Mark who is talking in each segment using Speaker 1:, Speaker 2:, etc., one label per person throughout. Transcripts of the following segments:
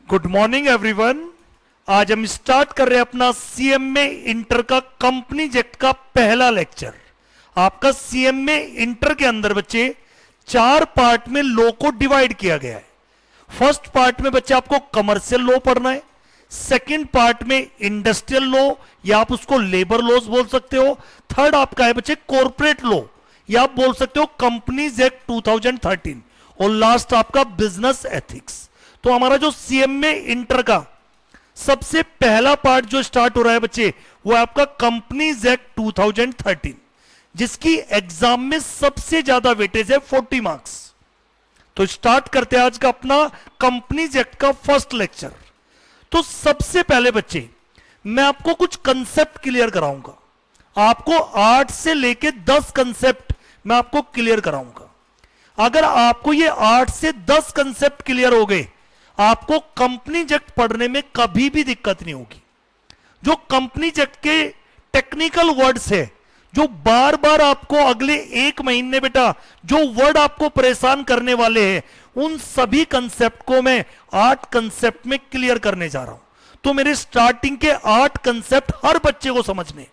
Speaker 1: Good morning everyone. आज हम start कर रहे हैं अपना सीएमए इंटर का कंपनी जेट का पहला लेक्चर। आपका सीएमए इंटर के अंदर बच्चे 4 पार्ट में लॉ को डिवाइड किया गया है। फर्स्ट पार्ट में बच्चे आपको कमर्शियल लॉ पढ़ना है, सेकंड पार्ट में इंडस्ट्रियल लॉ या आप उसको लेबर लॉज बोल सकते हो, थर्ड आपका है बच्चे कॉर्पोरेट लॉ या आप बोल सकते हो कंपनीज एक्ट 2013 और लास्ट आपका बिजनेस एथिक्स। तो हमारा जो सीएमए इंटर का सबसे पहला पार्ट जो स्टार्ट हो रहा है बच्चे वो है आपका कंपनीज एक्ट 2013 जिसकी एग्जाम में सबसे ज्यादा वेटेज है 40 मार्क्स। तो स्टार्ट करते हैं आज का अपना कंपनीज एक्ट का फर्स्ट लेक्चर। तो सबसे पहले बच्चे मैं आपको कुछ कंसेप्ट क्लियर कराऊंगा। आपको 8 से लेके 10 कंसेप्ट मैं आपको क्लियर कराऊंगा। अगर आपको ये 8 से 10 कंसेप्ट क्लियर हो गए आपको कंपनी एक्ट पढ़ने में कभी भी दिक्कत नहीं होगी। जो कंपनी एक्ट के टेक्निकल वर्ड्स है जो बार बार आपको अगले 1 महीने बेटा जो वर्ड आपको परेशान करने वाले हैं उन सभी कंसेप्ट को मैं 8 कंसेप्ट में क्लियर करने जा रहा हूं। तो मेरे स्टार्टिंग के 8 कंसेप्ट हर बच्चे को समझने।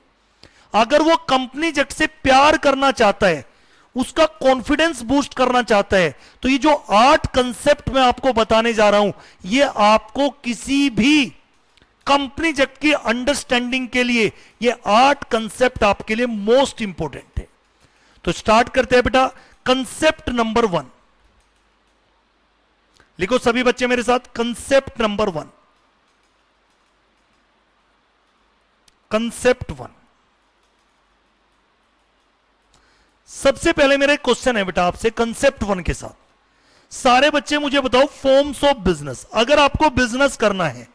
Speaker 1: अगर वो कंपनी एक्ट से प्यार करना चाहता है, उसका कॉन्फिडेंस बूस्ट करना चाहता है, तो ये जो 8 कंसेप्ट मैं आपको बताने जा रहा हूं ये आपको किसी भी कंपनी एक्ट की अंडरस्टैंडिंग के लिए ये 8 कंसेप्ट आपके लिए मोस्ट इंपॉर्टेंट है। तो स्टार्ट करते हैं बेटा। कंसेप्ट नंबर 1 लिखो सभी बच्चे मेरे साथ। Concept number 1, concept 1। सबसे पहले मेरा एक क्वेश्चन है बेटा आपसे कंसेप्ट 1 के साथ। सारे बच्चे मुझे बताओ फॉर्म्स ऑफ बिजनेस। अगर आपको बिजनेस करना है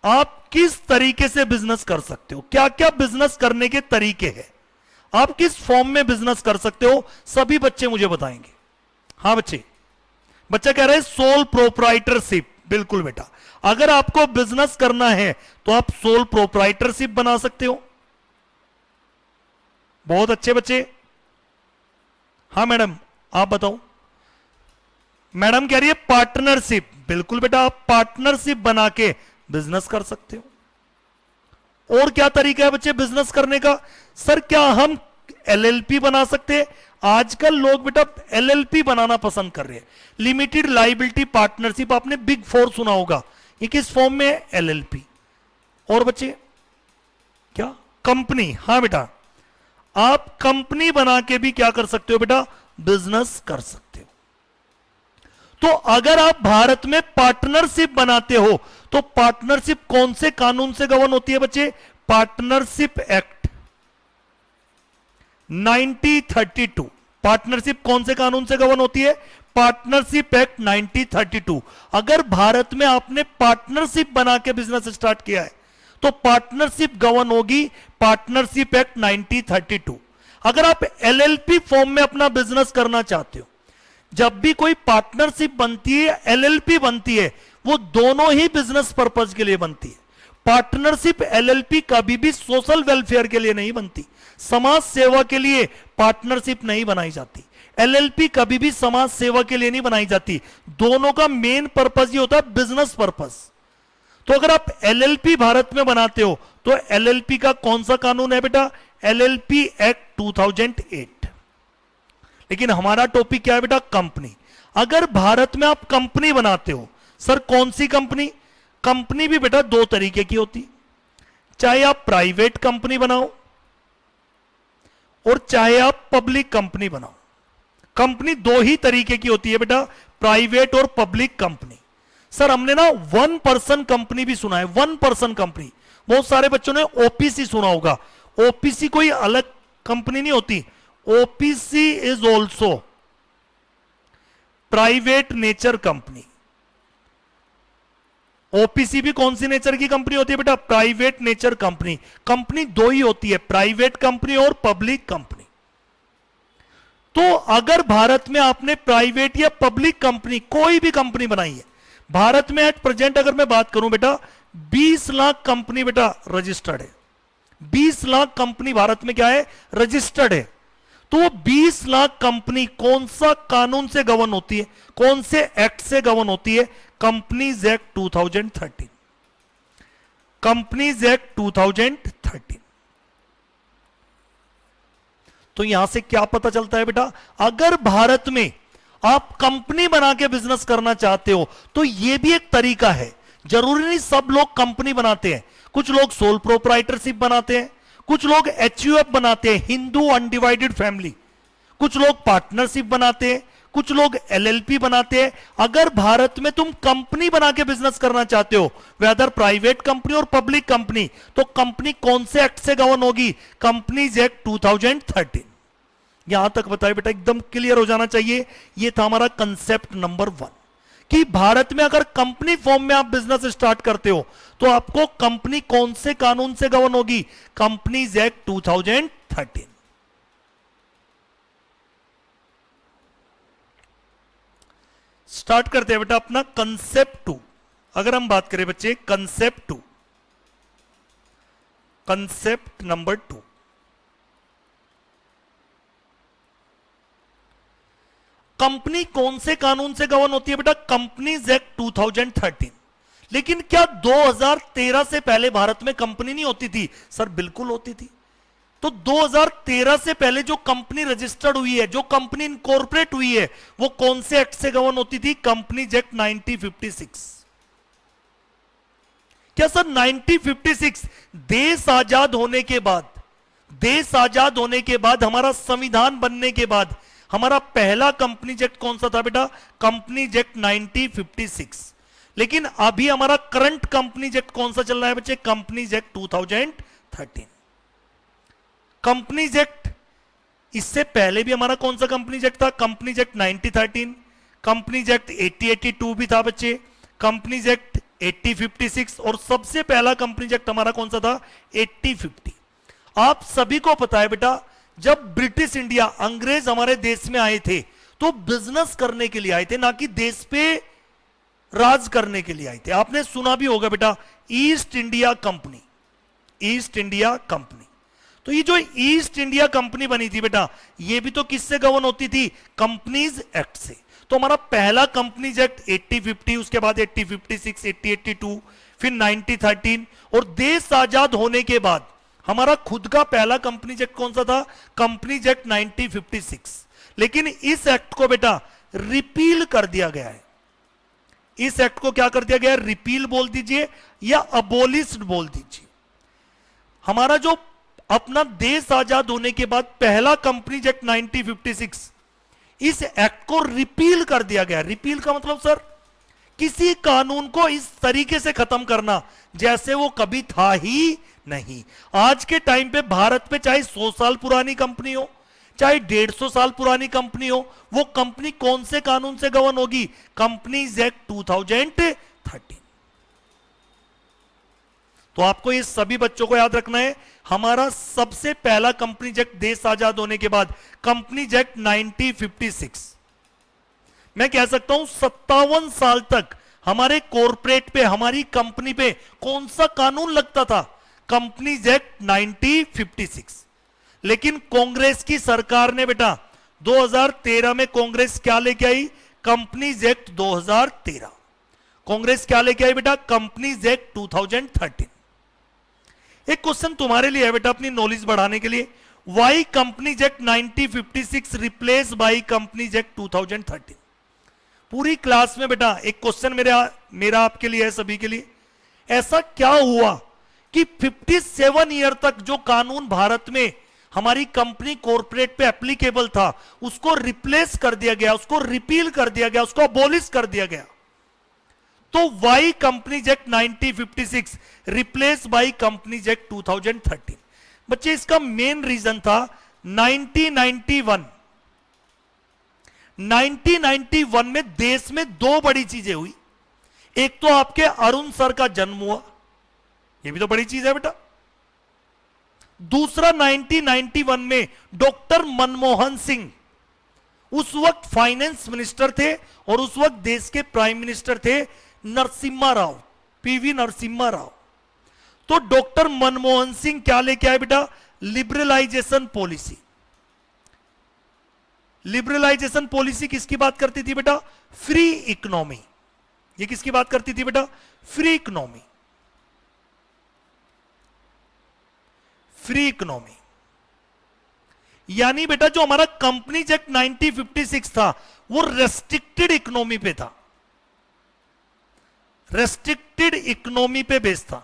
Speaker 1: आप किस तरीके से बिजनेस कर सकते हो, क्या क्या बिजनेस करने के तरीके हैं, आप किस फॉर्म में बिजनेस कर सकते हो, सभी बच्चे मुझे बताएंगे। हाँ बच्चा कह रहा है सोल प्रोप्राइटरशिप। बिल्कुल बेटा, अगर आपको बिजनेस करना है तो आप सोल प्रोप्राइटरशिप बना सकते हो। बहुत अच्छे बच्चे। हाँ मैडम आप बताओ। मैडम कह रही है पार्टनरशिप। बिल्कुल बेटा, आप पार्टनरशिप बना के बिजनेस कर सकते हो। और क्या तरीका है बच्चे बिजनेस करने का? सर क्या हम एलएलपी बना सकते हैं? आजकल लोग बेटा एलएलपी बनाना पसंद कर रहे हैं, लिमिटेड लाइबिलिटी पार्टनरशिप। आपने बिग 4 सुना होगा, ये किस फॉर्म में है? एलएलपी। और बच्चे क्या? कंपनी। हाँ बेटा, आप कंपनी बना के भी क्या कर सकते हो बेटा? बिजनेस कर सकते हो। तो अगर आप भारत में पार्टनरशिप बनाते हो तो पार्टनरशिप कौन से कानून से गवर्न होती है बच्चे? Partnership act 1932। पार्टनरशिप कौन से कानून से गवर्न होती है? Partnership act 1932। अगर भारत में आपने पार्टनरशिप बना के बिजनेस स्टार्ट किया है तो पार्टनरशिप गवर्न होगी पार्टनरशिप एक्ट 1932। अगर आप एलएलपी फॉर्म में अपना बिजनेस करना चाहते हो, जब भी कोई पार्टनरशिप बनती है एलएलपी बनती है वो दोनों ही बिजनेस पर्पज के लिए बनती है। पार्टनरशिप एलएलपी कभी भी सोशल वेलफेयर के लिए नहीं बनती, समाज सेवा के लिए पार्टनरशिप नहीं बनाई जाती। एलएलपी कभी भी समाज सेवा के लिए नहीं बनाई जाती। दोनों का मेन पर्पज ये होता है बिजनेस पर्पज। तो अगर आप एलएलपी भारत में बनाते हो तो एलएलपी का कौन सा कानून है बेटा? LLP act 2008। लेकिन हमारा टॉपिक क्या है बेटा? कंपनी। अगर भारत में आप कंपनी बनाते हो, सर कौन सी कंपनी? कंपनी भी बेटा 2 तरीके की होती, चाहे आप प्राइवेट कंपनी बनाओ और चाहे आप पब्लिक कंपनी बनाओ। कंपनी 2 ही तरीके की होती है बेटा, प्राइवेट और पब्लिक कंपनी। सर हमने ना 1 पर्सन कंपनी भी सुना है, 1 पर्सन कंपनी। बहुत सारे बच्चों ने ओपीसी सुना होगा। ओपीसी कोई अलग कंपनी नहीं होती, OPC is also private nature company. OPC भी कौन सी नेचर की कंपनी होती है बेटा? Private nature company. कंपनी 2 ही होती है, प्राइवेट कंपनी और पब्लिक कंपनी। तो अगर भारत में आपने प्राइवेट या पब्लिक कंपनी कोई भी कंपनी बनाई है, भारत में एट प्रेजेंट अगर मैं बात करूं बेटा 20 लाख कंपनी बेटा रजिस्टर्ड है। 20 लाख कंपनी भारत में क्या है? रजिस्टर्ड है। तो वो 20 लाख कंपनी कौन सा कानून से गवर्न होती है, कौन से एक्ट से गवर्न होती है? Companies act 2013। Companies act 2013। तो यहां से क्या पता चलता है बेटा, अगर भारत में आप कंपनी बना के बिजनेस करना चाहते हो तो यह भी एक तरीका है। जरूरी नहीं सब लोग कंपनी बनाते हैं, कुछ लोग सोल प्रोप्राइटरशिप बनाते हैं, कुछ लोग एचयूएफ बनाते हैं, हिंदू अनडिवाइडेड फैमिली, कुछ लोग पार्टनरशिप बनाते हैं, कुछ लोग एलएलपी बनाते हैं। अगर भारत में तुम कंपनी बना के बिजनेस करना चाहते हो, वेदर प्राइवेट कंपनी और पब्लिक कंपनी, तो कंपनी कौन से एक्ट से गवर्न होगी? Companies act 2013। यहां तक बताए बेटा, एकदम क्लियर हो जाना चाहिए। यह था हमारा कंसेप्ट नंबर 1 कि भारत में अगर कंपनी फॉर्म में आप बिजनेस स्टार्ट करते हो तो आपको कंपनी कौन से कानून से गवर्न होगी? Companies act 2013। स्टार्ट करते हैं बेटा अपना कंसेप्ट 2। अगर हम बात करें बच्चे कंसेप्ट 2, कंसेप्ट नंबर 2, कंपनी कौन से कानून से गवर्न होती है बेटा? Companies act 2013। लेकिन क्या 2013 से पहले भारत में कंपनी नहीं होती थी? सर बिल्कुल होती थी। तो 2013 से पहले जो कंपनी रजिस्टर्ड हुई है, जो कंपनी इनकॉर्पोरेट हुई है, वो कौन से एक्ट से गवर्न होती थी? Companies act 1956। क्या सर 1956 देश आजाद होने के बाद, देश आजाद होने के बाद, हमारा संविधान बनने के बाद हमारा पहला कंपनीज एक्ट कौन सा था बेटा? Companies act 1956। लेकिन अभी हमारा करंट कंपनीज एक्ट कौन सा चल रहा है बच्चे? Companies act 2013। कंपनीज एक्ट, इससे पहले भी हमारा कौन सा कंपनीज एक्ट था? Companies act 1913। कंपनीज एक्ट 8082 भी था बच्चे, कंपनीज एक्ट 8056, और सबसे पहला कंपनीज एक्ट हमारा कौन सा था? 8050। आप सभी को पता है बेटा, जब ब्रिटिश इंडिया, अंग्रेज हमारे देश में आए थे तो बिजनेस करने के लिए आए थे, ना कि देश पे राज करने के लिए आए थे। आपने सुना भी होगा बेटा east India company, east India company. तो ये जो ईस्ट इंडिया कंपनी बनी थी बेटा, ये भी तो किससे गवर्न होती थी? कंपनीज एक्ट से। तो हमारा पहला कंपनीज एक्ट 8050, उसके बाद 8056, 8082, फिर 1913, और देश आजाद होने के बाद हमारा खुद का पहला कंपनीज एक्ट कौन सा था? Companies act 1956। लेकिन इस एक्ट को बेटा रिपील कर दिया गया है। इस एक्ट को क्या कर दिया गया? रिपील बोल दीजिए या अबोलिश्ड बोल दीजिए। हमारा जो अपना देश आजाद होने के बाद पहला कंपनीज एक्ट 1956, इस एक्ट को रिपील कर दिया गया। रिपील का मतलब सर, किसी कानून को इस तरीके से खत्म करना जैसे वो कभी था ही नहीं। आज के टाइम पे भारत पे चाहे 100 साल पुरानी कंपनी हो, चाहे 150 साल पुरानी कंपनी हो, वो कंपनी कौन से कानून से गवर्न होगी? Companies act 2013। तो आपको ये सभी बच्चों को याद रखना है, हमारा सबसे पहला कंपनीज एक्ट देश आजाद होने के बाद कंपनीज एक्ट 1956। मैं कह सकता हूं 57 साल तक हमारे कॉर्पोरेट पे, हमारी कंपनी पे कौन सा कानून लगता था? Companies act 1956। लेकिन कांग्रेस की सरकार ने बेटा 2013 में कांग्रेस क्या लेके आई? Companies act 2013। कांग्रेस क्या लेके आई बेटा? Companies act 2013। एक क्वेश्चन तुम्हारे लिए है बेटा अपनी नॉलेज बढ़ाने के लिए, why companies act 1956 replace by companies act 2013? पूरी क्लास में बेटा एक क्वेश्चन मेरा आपके लिए है, सभी के लिए। ऐसा क्या हुआ कि 57 ईयर तक जो कानून भारत में हमारी कंपनी कॉर्पोरेट पे एप्लीकेबल था, उसको रिप्लेस कर दिया गया, उसको रिपील कर दिया गया, उसको अबॉलिश कर दिया गया? तो why companies act 1956 replace by companies act 2013? बच्चे इसका मेन रीजन था 1991 में देश में दो बड़ी चीजें हुई। एक तो आपके अरुण सर का जन्म हुआ, यह भी तो बड़ी चीज है बेटा। दूसरा 1991 में डॉक्टर मनमोहन सिंह उस वक्त फाइनेंस मिनिस्टर थे और उस वक्त देश के प्राइम मिनिस्टर थे नरसिम्हा राव, पीवी नरसिम्हा राव। तो डॉक्टर मनमोहन सिंह क्या लेके आए बेटा? Liberalisation policy. लिबरलाइजेशन पॉलिसी किसकी बात करती थी बेटा? Free economy. ये किसकी बात करती थी बेटा? Free economy. फ्री इकोनॉमी यानी बेटा जो हमारा कंपनीज एक्ट 1956 था वो रेस्ट्रिक्टेड इकोनॉमी पे था, रेस्ट्रिक्टेड इकोनॉमी पे बेस था।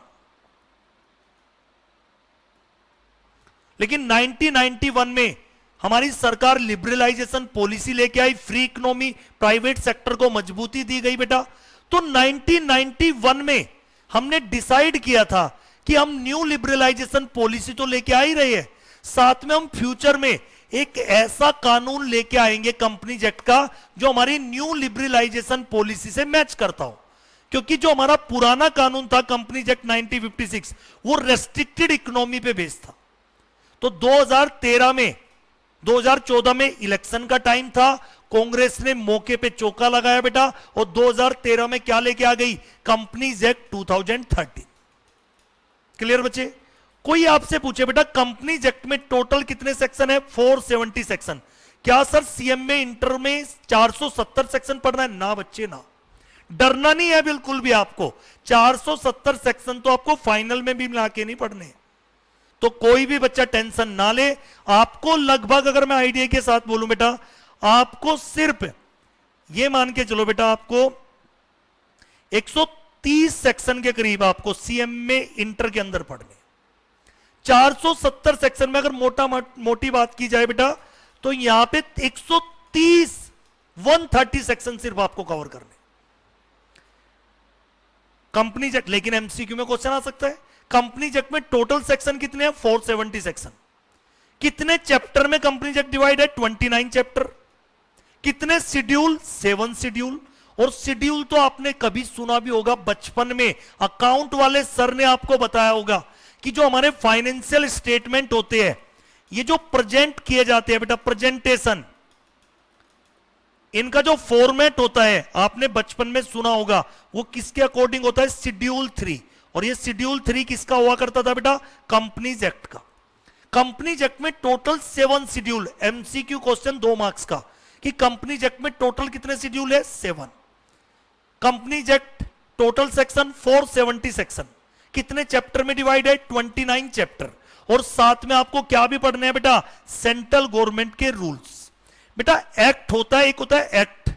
Speaker 1: लेकिन 1991 में हमारी सरकार लिबरलाइजेशन पॉलिसी लेके आई, फ्री इकोनॉमी, प्राइवेट सेक्टर को मजबूती दी गई बेटा। तो 1991 में हमने डिसाइड किया था कि हम न्यू लिबरलाइजेशन पॉलिसी तो लेके आ ही रहे हैं, साथ में हम फ्यूचर में एक ऐसा कानून लेके आएंगे कंपनीज एक्ट का जो हमारी न्यू लिबरलाइजेशन पॉलिसी से मैच करता हो। क्योंकि जो हमारा पुराना कानून था कंपनीज एक्ट 1956 वो रेस्ट्रिक्टेड इकोनॉमी पे बेस्ड था। तो 2014 में इलेक्शन का टाइम था, कांग्रेस ने मौके पे चौका लगाया बेटा, और 2013 में क्या लेके आ गई? Companies act 2013। क्लियर बच्चे? कोई आपसे पूछे बेटा कंपनीज एक्ट में टोटल कितने सेक्शन है? 470 सेक्शन। क्या सर सीएमए इंटर में 470 सेक्शन पढ़ना है? ना बच्चे ना, डरना नहीं है बिल्कुल भी आपको। 470 सेक्शन तो आपको फाइनल में भी मिला के नहीं पढ़ने, तो कोई भी बच्चा टेंशन ना ले। आपको लगभग, अगर मैं आइडिया के साथ बोलूं बेटा, आपको सिर्फ ये मान के चलो बेटा, आपको 130 सेक्शन के करीब आपको सीएमए इंटर के अंदर पढ़ने। 470 सेक्शन में अगर मोटी बात की जाए बेटा, तो यहां पे 130 सेक्शन सिर्फ आपको कवर करने कंपनी एक्ट। लेकिन एमसीक्यू में क्वेश्चन आ सकता है, कंपनी एक्ट में टोटल सेक्शन कितने हैं? 470 सेक्शन। कितने चैप्टर में कंपनी एक्ट डिवाइड है? 29 चैप्टर। कितने शेड्यूल? 7 शेड्यूल। और शेड्यूल तो आपने कभी सुना भी होगा बचपन में, अकाउंट वाले सर ने आपको बताया होगा कि जो हमारे फाइनेंशियल स्टेटमेंट होते हैं, ये जो प्रेजेंट किए जाते हैं बेटा, प्रेजेंटेशन, इनका जो फॉर्मेट होता है आपने बचपन में सुना होगा, वो किसके अकॉर्डिंग होता है? शेड्यूल 3। और ये शेड्यूल 3 किसका हुआ करता था बेटा? कंपनीज एक्ट का। कंपनीज एक्ट में total 7 schedule. MCQ question 2 marks का कि कंपनीज एक्ट में टोटल कितने शेड्यूल है? 7। Companies act total section 470 section. कितने चैप्टर में डिवाइड है? 29 चैप्टर। और साथ में आपको क्या भी पढ़ने हैं बेटा? सेंट्रल गवर्नमेंट के रूल्स। बेटा एक्ट होता है, एक होता है एक्ट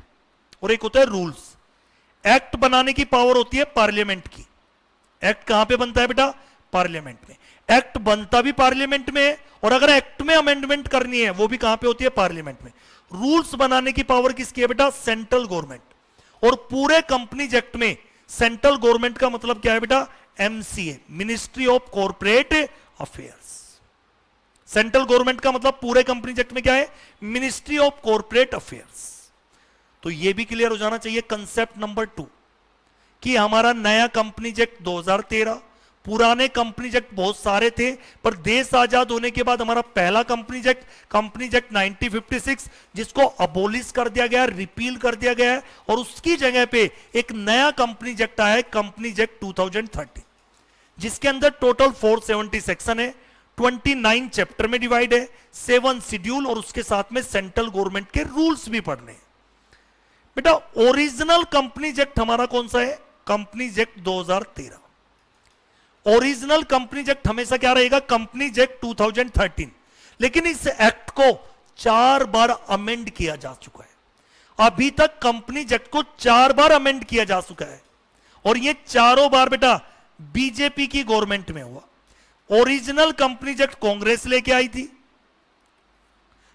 Speaker 1: और एक होता है रूल्स। एक्ट बनाने की पावर होती है पार्लियामेंट की। एक्ट कहां पे बनता है बेटा? पार्लियामेंट में। एक्ट बनता भी पार्लियामेंट में है, और अगर एक्ट में अमेंडमेंट करनी है वो भी कहां पे होती है? पार्लियामेंट में। रूल्स बनाने की पावर किसकी है बेटा? Central government. और पूरे कंपनीज एक्ट में सेंट्रल गवर्नमेंट का मतलब क्या है बेटा? MCA, ministry of corporate affairs. Central government का मतलब पूरे कंपनीज एक्ट में क्या है? Ministry of corporate affairs. तो यह भी क्लियर हो जाना चाहिए कंसेप्ट नंबर 2 कि हमारा नया कंपनीज एक्ट 2013, पुराने कंपनीज एक्ट बहुत सारे थे, पर देश आजाद होने के बाद हमारा पहला कंपनीज एक्ट 1956, जिसको अबोलिश कर दिया गया, रिपील कर दिया गया है, और उसकी जगह पे एक नया कंपनीज एक्ट आया है, कंपनीज एक्ट 2013, जिसके अंदर टोटल 470 सेक्शन है, 29 चैप्टर में डिवाइड है, 7 शेड्यूल, और उसके साथ में सेंट्रल गवर्नमेंट के रूल्स भी पढ़ने। बेटा ओरिजिनल कंपनीज एक्ट हमारा कौन सा है? Companies act 2013। Original companies act हमेशा क्या रहेगा? Companies act 2013। लेकिन इस एक्ट को 4 बार अमेंड किया जा चुका है। अभी तक कंपनीज एक्ट को 4 बार अमेंड किया जा चुका है, और ये चारों बार बेटा बीजेपी की गवर्नमेंट में हुआ। ओरिजिनल कंपनीज एक्ट कांग्रेस लेके आई थी,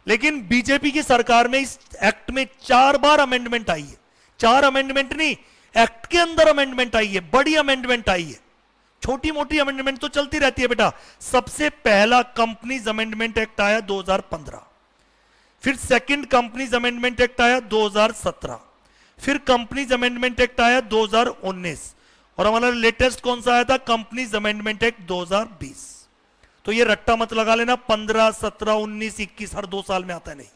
Speaker 1: लेकिन बीजेपी की सरकार में इस एक्ट में 4 बार अमेंडमेंट आई है। 4 अमेंडमेंट नहीं, एक्ट के अंदर अमेंडमेंट आई है, बड़ी अमेंडमेंट आई है। छोटी मोटी अमेंडमेंट तो चलती रहती है बेटा। सबसे पहला कंपनीज अमेंडमेंट एक्ट आया 2015, फिर सेकंड कंपनीज अमेंडमेंट एक्ट आया 2017, फिर कंपनीज अमेंडमेंट एक्ट आया 2019, और हमारा लेटेस्ट कौन सा आया था? Companies amendment act 2020। तो ये रट्टा मत लगा लेना 15, 17, 19, 21 हर 2 साल में आता है, नहीं।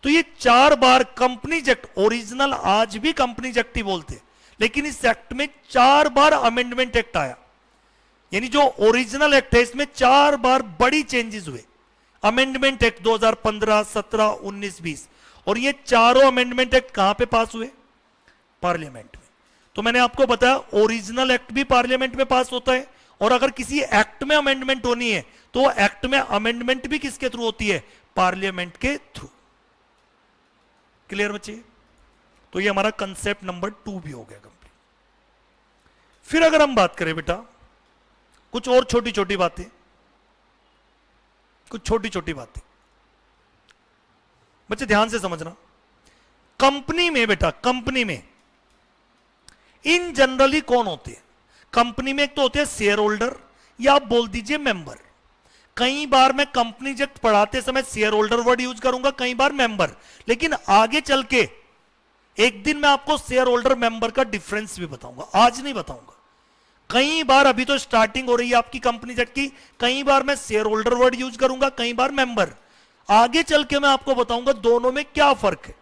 Speaker 1: तो ये 4 बार कंपनीज एक्ट, ओरिजिनल आज भी कंपनीज एक्ट ही बोलते, लेकिन इस एक्ट में 4 बार अमेंडमेंट एक्ट आया। यानी जो ओरिजिनल एक्ट है इसमें 4 बार बड़ी चेंजेस हुए। अमेंडमेंट एक्ट 2015, 17, 19, 20, और ये चारों अमेंडमेंट एक्ट कहां पे पास हुए? पार्लियामेंट में। तो मैंने आपको बताया ओरिजिनल एक्ट भी पार्लियामेंट में पास होता है, और अगर किसी एक्ट में अमेंडमेंट होनी है तो एक्ट में अमेंडमेंट भी किसके थ्रू होती है? पार्लियामेंट के थ्रू। क्लियर बच्चे? तो ये हमारा कंसेप्ट नंबर 2 भी हो गया कंप्लीट। फिर अगर हम बात करें बेटा कुछ और छोटी छोटी बातें, कुछ छोटी छोटी बातें बच्चे ध्यान से समझना। कंपनी में बेटा, कंपनी में इन जनरली कौन होते हैं? कंपनी में एक तो होते हैं शेयर होल्डर, या आप बोल दीजिए मेंबर। कई बार मैं कंपनी एक्ट पढ़ाते समय शेयर होल्डर वर्ड यूज करूंगा, कई बार मेंबर, लेकिन आगे चल के एक दिन मैं आपको शेयर होल्डर मेंबर का डिफरेंस भी बताऊंगा, आज नहीं बताऊंगा। कई बार, अभी तो स्टार्टिंग हो रही है आपकी कंपनी एक्ट की, कई बार मैं शेयर होल्डर वर्ड यूज करूंगा, कई बार मेंबर। आगे चल के मैं आपको बताऊंगा दोनों में क्या फर्क है।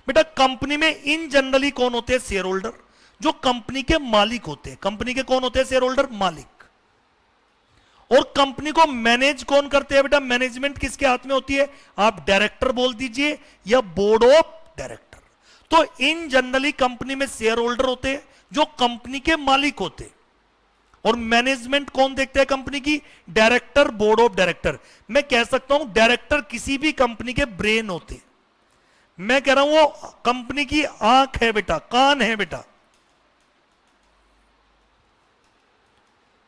Speaker 1: बेटा कंपनी में इन जनरली कौन होते हैं? शेयर होल्डर, जो कंपनी के मालिक होते हैं। कंपनी के कौन होते हैं? शेयर होल्डर, मालिक। और कंपनी को मैनेज कौन करते हैं? बेटा मैनेजमेंट किसके हाथ में होती है? आप डायरेक्टर बोल दीजिए या बोर्ड ऑफ डायरेक्टर। तो इन जनरली कंपनी में शेयर होल्डर होते हैं जो कंपनी के मालिक होते हैं, और मैनेजमेंट कौन देखता है कंपनी की? Director, board of director. मैं कह सकता हूं डायरेक्टर किसी भी कंपनी के ब्रेन होते हैं। मैं कह रहा हूं वो कंपनी की आंख है बेटा, कान है बेटा।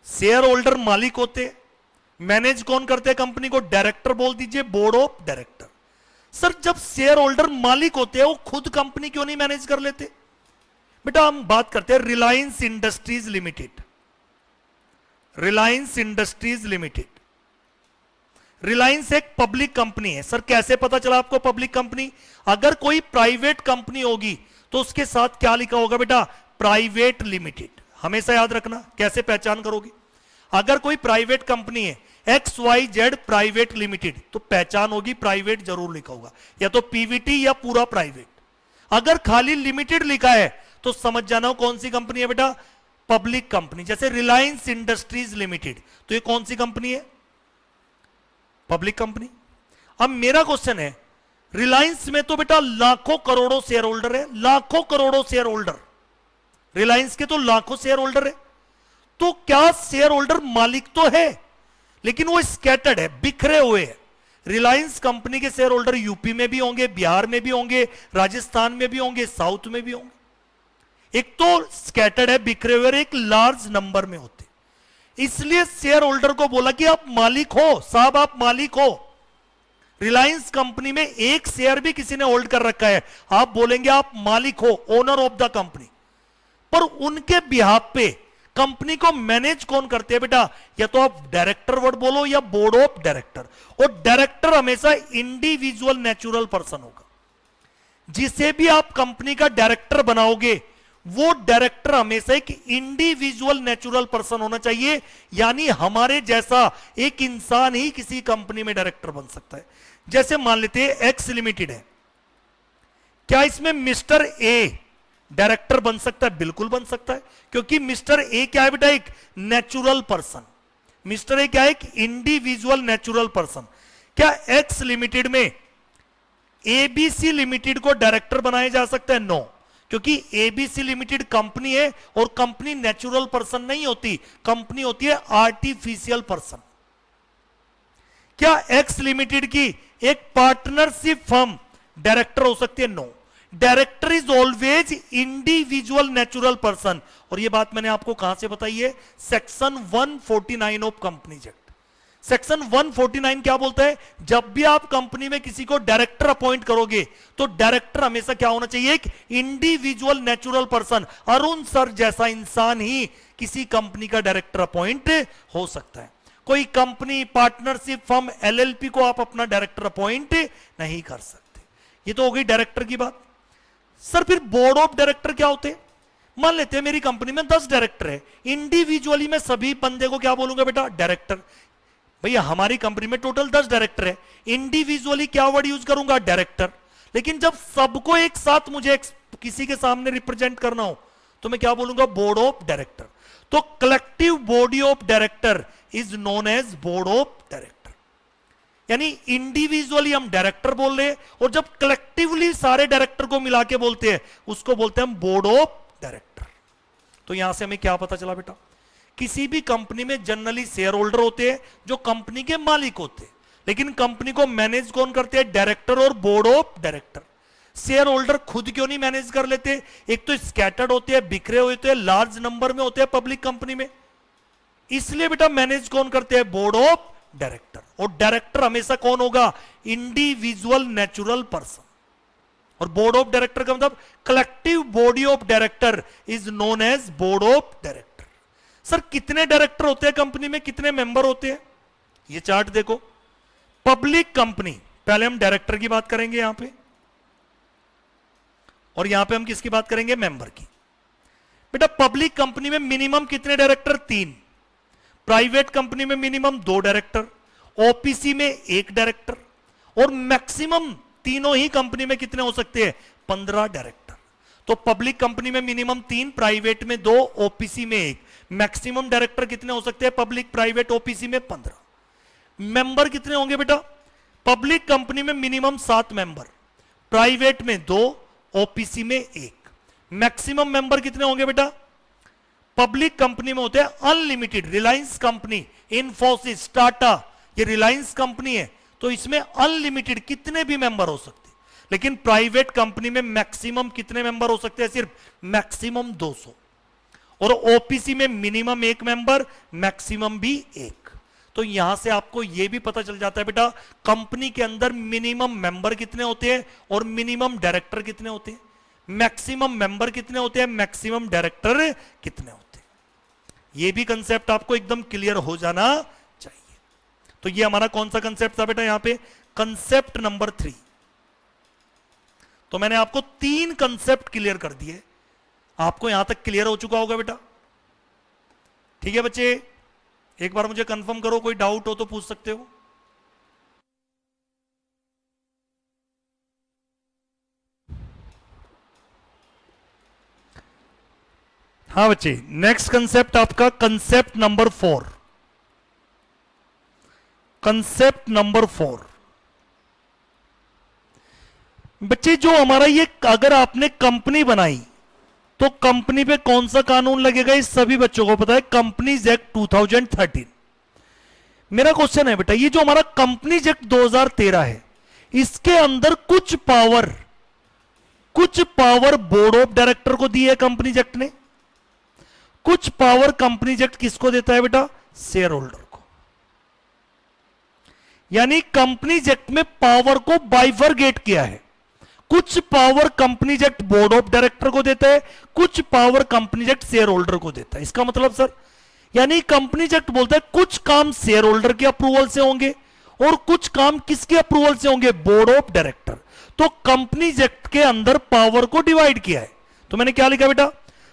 Speaker 1: शेयर होल्डर मालिक होते, मैनेज कौन करते हैं कंपनी को? डायरेक्टर बोल दीजिए, बोर्ड ऑफ डायरेक्टर। सर जब शेयर होल्डर मालिक होते हैं वो खुद कंपनी क्यों नहीं मैनेज कर लेते? बेटा हम बात करते हैं Reliance industries limited. Reliance industries limited, Reliance एक पब्लिक कंपनी है। सर कैसे पता चला आपको पब्लिक कंपनी? अगर कोई प्राइवेट कंपनी होगी तो उसके साथ क्या लिखा होगा बेटा? Private limited. हमेशा याद रखना, कैसे पहचान करोगे? अगर कोई प्राइवेट कंपनी है XYZ प्राइवेट लिमिटेड, तो पहचान होगी प्राइवेट जरूर लिखा होगा, या तो पीवीटी या पूरा प्राइवेट। अगर खाली लिमिटेड लिखा है तो समझ जाना हो कौन सी कंपनी है बेटा? Public company. जैसे रिलायंस इंडस्ट्रीज लिमिटेड, तो ये कौन सी कंपनी है? Public company. अब मेरा क्वेश्चन है, रिलायंस में तो बेटा लाखों करोड़ों शेयर होल्डर है, लाखों करोड़ों शेयर होल्डर, रिलायंस के तो लाखों शेयर होल्डर है। तो क्या शेयर होल्डर मालिक तो है, लेकिन वो स्कैटर्ड है, बिखरे हुए हैं। रिलायंस कंपनी के शेयर होल्डर यूपी में भी होंगे, बिहार में भी होंगे, राजस्थान में भी होंगे, साउथ में भी होंगे। एक तो स्कैटर्ड है, बिखरे हुए, एक लार्ज नंबर में होते। इसलिए शेयर होल्डर को बोला कि आप मालिक हो, साहब आप मालिक हो। रिलायंस कंपनी में एक शेयर भी किसी ने होल्ड कर रखा है, आप बोलेंगे आप मालिक हो, ओनर ऑफ द कंपनी। पर उनके बिहाफ पे कंपनी को मैनेज कौन करते हैं बेटा? या तो आप डायरेक्टर वर्ड बोलो या बोर्ड ऑफ डायरेक्टर। और डायरेक्टर हमेशा इंडिविजुअल नेचुरल पर्सन होगा। जिसे भी आप कंपनी का डायरेक्टर बनाओगे वो डायरेक्टर हमेशा एक इंडिविजुअल नेचुरल पर्सन होना चाहिए, यानी हमारे जैसा एक इंसान ही किसी कंपनी में डायरेक्टर बन सकता है। जैसे मान लेते हैं एक्स लिमिटेड है, क्या इसमें मिस्टर ए डायरेक्टर बन सकता है? बिल्कुल बन सकता है, क्योंकि मिस्टर ए क्या है बेटा? एक नेचुरल पर्सन। मिस्टर ए क्या है? एक इंडिविजुअल नेचुरल पर्सन। क्या एक्स लिमिटेड में एबीसी लिमिटेड को डायरेक्टर बनाया जा सकता है? नो, क्योंकि एबीसी लिमिटेड कंपनी है और कंपनी नेचुरल पर्सन नहीं होती, कंपनी होती है आर्टिफिशियल पर्सन। क्या एक्स लिमिटेड की एक पार्टनरशिप फर्म डायरेक्टर हो सकती है? No, director is always individual natural person. और यह बात मैंने आपको कहां से बताई है? Section 149 of companies act. Section 149 क्या बोलता है? जब भी आप कंपनी में किसी को डायरेक्टर अपॉइंट करोगे तो डायरेक्टर हमेशा क्या होना चाहिए? एक individual natural person. Arun sir जैसा इंसान ही किसी कंपनी का डायरेक्टर अपॉइंट हो सकता है। कोई कंपनी, पार्टनरशिप फर्म, एलएलपी को आप अपना डायरेक्टर अपॉइंट नहीं कर सकते। ये तो हो गई डायरेक्टर की बात। सर फिर बोर्ड ऑफ डायरेक्टर क्या होते हैं? मान लेते हैं मेरी कंपनी में 10 डायरेक्टर है, इंडिविजुअली मैं सभी बंदे को क्या बोलूंगा बेटा? डायरेक्टर। भैया हमारी कंपनी में टोटल 10 डायरेक्टर है, इंडिविजुअली क्या वर्ड यूज करूंगा? डायरेक्टर। लेकिन जब सबको एक साथ मुझे किसी के सामने रिप्रेजेंट करना हो तो मैं क्या बोलूंगा? Board of director. तो collective body of director is known as board of director. यानी इंडिविजुअली हम डायरेक्टर बोल रहे हैं, और जब कलेक्टिवली सारे डायरेक्टर को मिला के बोलते हैं उसको बोलते हैं हम बोर्ड ऑफ डायरेक्टर। तो यहां से हमें क्या पता चला बेटा, किसी भी कंपनी में जनरली शेयर होल्डर होते हैं जो कंपनी के मालिक होते हैं, लेकिन कंपनी को मैनेज कौन करते हैं, डायरेक्टर और board of director. Share holder खुद क्यों नहीं मैनेज कर लेते, एक तो स्कैटर्ड होते हैं, बिखरे हुए होते हैं, लार्ज नंबर में होते हैं पब्लिक कंपनी में, इसलिए बेटा मैनेज कौन करते हैं, बोर्ड ऑफ डायरेक्टर। और डायरेक्टर हमेशा कौन होगा, इंडिविजुअल नेचुरल पर्सन। और बोर्ड ऑफ डायरेक्टर का मतलब collective body of director is known as board of director. Sir कितने डायरेक्टर होते हैं कंपनी में, कितने मेंबर होते हैं, ये चार्ट देखो। पब्लिक कंपनी, पहले हम डायरेक्टर की बात करेंगे यहां पे, और यहां पे हम किसकी बात करेंगे, मेंबर की। बेटा पब्लिक कंपनी में मिनिमम कितने डायरेक्टर, 3। प्राइवेट कंपनी में मिनिमम 2 डायरेक्टर, ओपीसी में 1 डायरेक्टर, और मैक्सिमम तीनों ही कंपनी में कितने हो सकते हैं, 15 डायरेक्टर। तो पब्लिक कंपनी में मिनिमम 3, प्राइवेट में 2, ओपीसी में 1। मैक्सिमम डायरेक्टर कितने हो सकते हैं, पब्लिक, प्राइवेट, ओपीसी में 15। मेंबर कितने होंगे बेटा, पब्लिक कंपनी में मिनिमम 7 मेंबर, प्राइवेट में 2, ओपीसी में 1। मैक्सिमम मेंबर कितने होंगे बेटा, पब्लिक कंपनी में होते हैं अनलिमिटेड, रिलायंस कंपनी, इन्फोसिस, टाटा, ये रिलायंस कंपनी है तो इसमें अनलिमिटेड कितने भी मेंबर हो सकते हैं। लेकिन प्राइवेट कंपनी में मैक्सिमम कितने मेंबर हो सकते हैं, सिर्फ मैक्सिमम 200। और ओपीसी में मिनिमम 1 मेंबर, मैक्सिमम भी 1। तो यहां से आपको यह भी पता चल जाता है बेटा कंपनी के अंदर मिनिमम मेंबर कितने होते हैं और मिनिमम डायरेक्टर कितने होते हैं, मैक्सिमम मेंबर कितने होते हैं, मैक्सिमम डायरेक्टर कितने होते हैं। यह भी कंसेप्ट आपको एकदम क्लियर हो जाना चाहिए। तो यह हमारा कौन सा कंसेप्ट था बेटा, यहां पे कंसेप्ट नंबर 3। तो मैंने आपको 3 कंसेप्ट क्लियर कर दिए, आपको यहां तक क्लियर हो चुका होगा बेटा। ठीक है बच्चे, एक बार मुझे कंफर्म करो, कोई डाउट हो तो पूछ सकते हो। हाँ बच्चे, नेक्स्ट कंसेप्ट आपका कंसेप्ट नंबर 4। कंसेप्ट नंबर 4 बच्चे, जो हमारा ये, अगर आपने कंपनी बनाई तो कंपनी पे कौन सा कानून लगेगा, इस सभी बच्चों को पता है, कंपनीज एक्ट 2013। मेरा क्वेश्चन है बेटा, ये जो हमारा कंपनीज एक्ट 2013 है, इसके अंदर कुछ पावर बोर्ड ऑफ डायरेक्टर को दी है कंपनीज एक्ट ने, कुछ पावर कंपनीज एक्ट किसको देता है बेटा, शेयर होल्डर को। यानी कंपनीज एक्ट में पावर को बाइफरगेट किया है, कुछ power companies act board of director को देता है, कुछ power companies act share holder को देता है। इसका मतलब सर, यानी कंपनीज एक्ट बोलता है कुछ काम शेयर होल्डर के अप्रूवल से होंगे और कुछ काम किसके अप्रूवल से होंगे, बोर्ड ऑफ डायरेक्टर। तो कंपनीज एक्ट के अंदर पावर को डिवाइड किया है, तो मैंने क्या लिखा बेटा,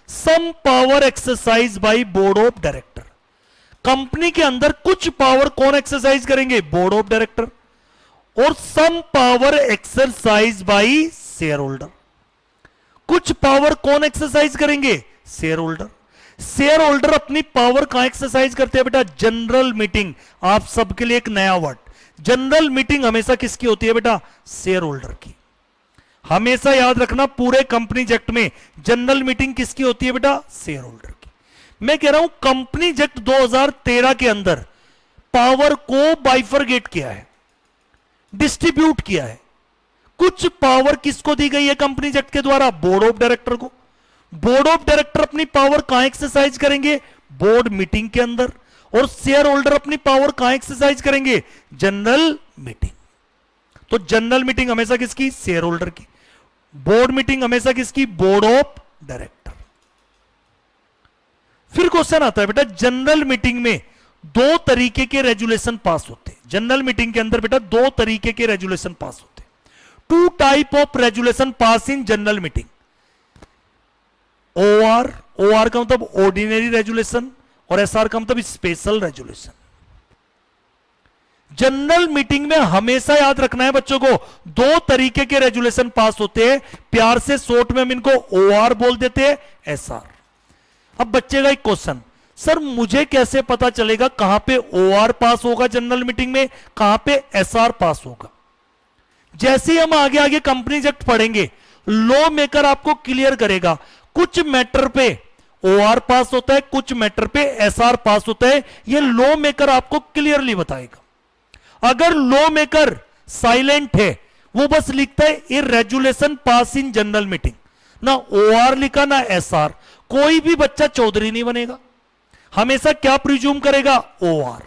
Speaker 1: some power exercise by board of director. Company के अंदर कुछ पावर कौन एक्सरसाइज करेंगे, बोर्ड ऑफ डायरेक्टर, और some power exercise by share holder. कुछ पावर कौन एक्सरसाइज करेंगे, शेयर होल्डर। शेयर होल्डर अपनी पावर कहां एक्सरसाइज करते हैं बेटा, जनरल मीटिंग। आप सबके लिए एक नया वर्ड, जनरल मीटिंग हमेशा किसकी होती है बेटा, शेयर होल्डर की। हमेशा याद रखना, पूरे कंपनीज एक्ट में जनरल मीटिंग किसकी होती है बेटा, शेयर होल्डर की। मैं कह रहा हूं कंपनीज एक्ट 2013 के अंदर पावर को बाइफरगेट किया है, डिस्ट्रीब्यूट किया है। कुछ पावर किसको दी गई है कंपनीज एक्ट के द्वारा, बोर्ड ऑफ डायरेक्टर को। बोर्ड ऑफ डायरेक्टर अपनी पावर कहां एक्सरसाइज करेंगे, बोर्ड मीटिंग के अंदर, और शेयर होल्डर अपनी पावर कहां एक्सरसाइज करेंगे, जनरल मीटिंग। तो जनरल मीटिंग हमेशा किसकी, शेयर होल्डर की। बोर्ड मीटिंग हमेशा किसकी, बोर्ड ऑफ डायरेक्टर। फिर क्वेश्चन आता है बेटा, जनरल मीटिंग में 2 तरीके के रेजुलेशन पास होते हैं। जनरल मीटिंग के अंदर बेटा 2 तरीके के रेजुलेशन पास होते हैं। 2 type of resolution pass in general meeting. OR का मतलब ऑर्डिनरी रेजुलेशन, और एसआर का मतलब स्पेशल रेजुलेशन। जनरल मीटिंग में हमेशा याद रखना है बच्चों को, 2 तरीके के रेजुलेशन पास होते हैं। प्यार से शॉर्ट में हम इनको ओआर बोल देते हैं, एसआर। अब बच्चे का एक क्वेश्चन, सर मुझे कैसे पता चलेगा कहां पे ओआर पास होगा जनरल मीटिंग में, कहां पे एसआर पास होगा? जैसे ही हम आगे आगे कंपनीज एक्ट पढ़ेंगे, लॉ मेकर आपको क्लियर करेगा। कुछ मैटर पे ओआर पास होता है, कुछ मैटर पे एसआर पास होता है, ये लॉ मेकर आपको क्लियरली बताएगा। अगर लॉ मेकर साइलेंट है, वो बस लिखता है a resolution pass in general meeting, ना ओआर लिखा ना एसआर, कोई भी बच्चा चौधरी नहीं बनेगा। हमेशा क्या प्रिज्यूम करेगा? ओआर।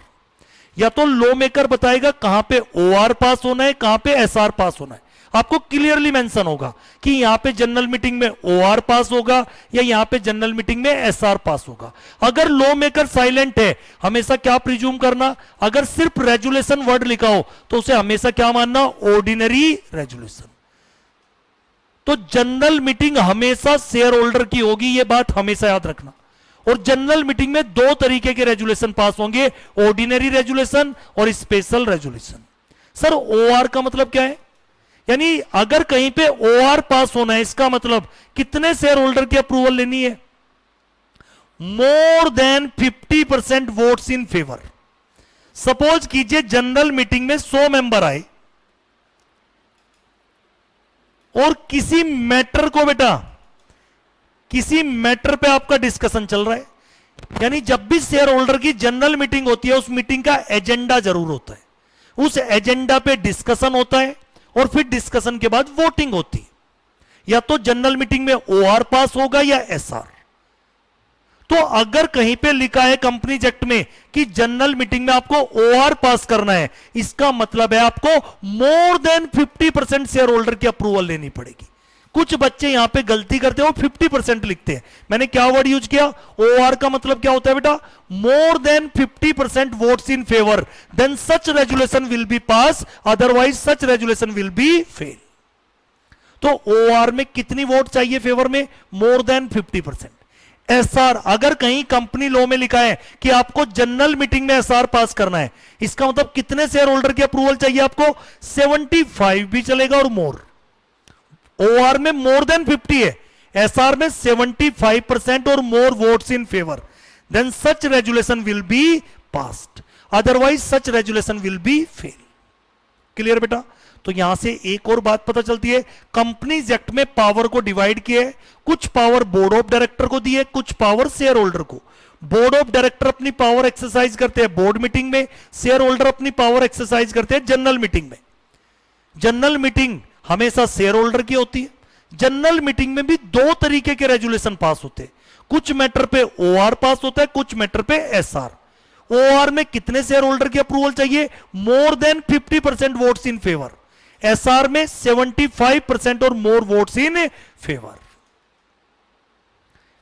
Speaker 1: या तो लॉ मेकर बताएगा कहां पे ओआर पास होना है, कहां पे एसआर पास होना है, आपको क्लियरली मेंशन होगा कि यहां पे जनरल मीटिंग में ओआर पास होगा या यहां पे जनरल मीटिंग में एसआर पास होगा। अगर लॉ मेकर साइलेंट है, हमेशा क्या प्रिज्यूम करना? अगर सिर्फ रेजुलेशन वर्ड लिखा हो तो उसे हमेशा क्या मानना? Ordinary resolution. तो जनरल मीटिंग हमेशा शेयर होल्डर की होगी, यह बात हमेशा याद रखना। और जनरल मीटिंग में दो तरीके के रेजुलेशन पास होंगे, ऑर्डिनरी रेजुलेशन और स्पेशल रेजुलेशन। सर ओआर का मतलब क्या है? यानी अगर कहीं पे ओआर पास होना है, इसका मतलब कितने शेयर होल्डर की अप्रूवल लेनी है? मोर than 50% votes in favour. Suppose कीजिए जनरल मीटिंग में 100 मेंबर आए और किसी मैटर को, बेटा किसी मैटर पे आपका डिस्कशन चल रहा है, यानी जब भी शेयर होल्डर की जनरल मीटिंग होती है, उस मीटिंग का एजेंडा जरूर होता है, उस एजेंडा पे डिस्कशन होता है और फिर डिस्कशन के बाद वोटिंग होती है। या तो जनरल मीटिंग में ओआर पास होगा या एसआर। तो अगर कहीं पे लिखा है कंपनीज एक्ट में कि जनरल मीटिंग में आपको ओआर पास करना है, इसका मतलब है आपको मोर देन 50% शेयर होल्डर की अप्रूवल लेनी पड़ेगी। कुछ बच्चे यहां पे गलती करते हैं, वो 50% लिखते हैं। मैंने क्या वर्ड यूज किया? ओआर का मतलब क्या होता है बेटा? More than 50% votes in favour, then such resolution will be pass, otherwise such resolution will be fail. तो ओआर में कितनी वोट चाहिए फेवर में? मोर देन 50%। एसआर, अगर कहीं कंपनी लॉ में लिखा है कि आपको जनरल मीटिंग में एसआर पास करना है, इसका मतलब कितने शेयर होल्डर की अप्रूवल चाहिए आपको? 75 भी चलेगा और मोर। ओआर में मोर देन 50 है, एसआर में 75% और more votes in favour, then such resolution will be passed, otherwise such resolution will be fail. Clear बेटा? तो यहां से एक और बात पता चलती है, कंपनीज एक्ट में पावर को डिवाइड किया है। कुछ पावर बोर्ड ऑफ डायरेक्टर को दी है, कुछ पावर शेयर होल्डर को। बोर्ड ऑफ डायरेक्टर अपनी पावर एक्सरसाइज करते हैं बोर्ड मीटिंग में, शेयर होल्डर अपनी पावर एक्सरसाइज करते हैं जनरल मीटिंग में। जनरल मीटिंग हमेशा शेयर होल्डर की होती है। जनरल मीटिंग में भी दो तरीके के रेजुलेशन पास होते हैं, कुछ मैटर पे ओआर पास होता है, कुछ मैटर पे एसआर। ओआर में कितने शेयर होल्डर की अप्रूवल चाहिए? मोर than 50% votes in favour. SR में 75% और मोर वोट्स इन फेवर।